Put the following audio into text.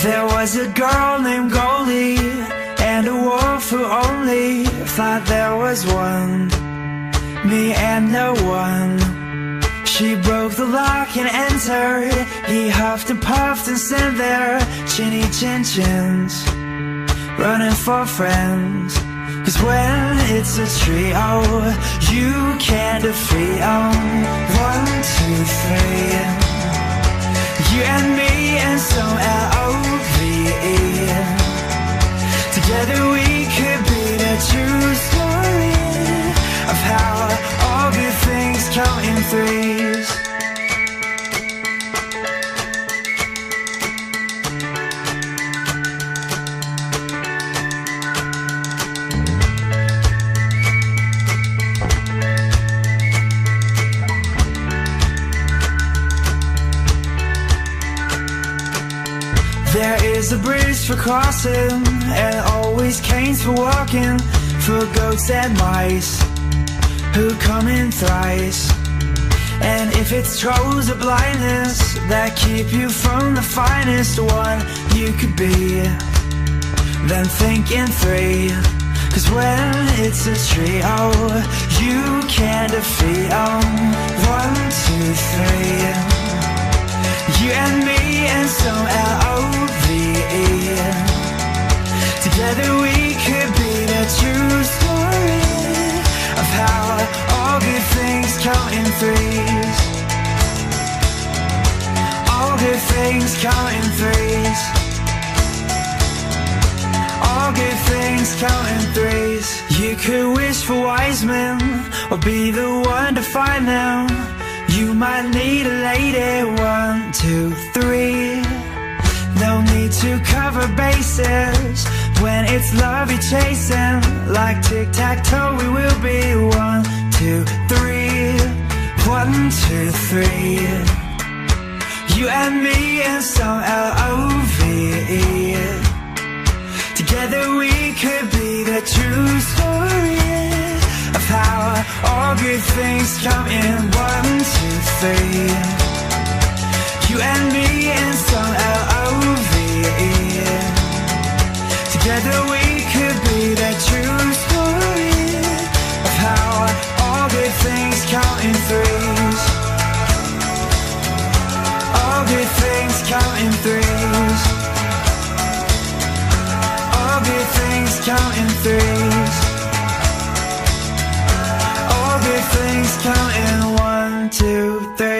There was a girl named Goldie and a wolf who only thought there was one, me and no one. She broke the lock and entered. He huffed and puffed and sent their chinny chin chins running for friends. Cause when it's a trio, you can't defeat 'em. 1, 2, 3. You and me and some L-O-V-E. Together we could be the true story of how all good things come in threes. There is a bridge for crossing, and always canes for walking, for goats and mice who come in thrice. And if it's trolls or blindness that keep you from the finest one you could be, then think in 3. Cause when it's a trio, you can't defeat 'em. 1, 2, 3. You and me and some L-O-V-E. Together we could be the true story of how all good things come in threes. All good things come in threes. All good things come in threes. You could wish for wise men or be the one to find them. You might need a lady. 1, 2, 3. No need to cover bases when it's love you're chasing. Like tic-tac-toe we will be. 1, 2, 3. 1, 2, 3. You and me and some L-O-V-E. Together we could be the true story of how all good things come in 1, 2, 3. You and me and some L-O-V-E. Together we could be the true story of how all good things come in threes. All good things come in threes. All good things come in threes. All good things come in 1, 2, 3.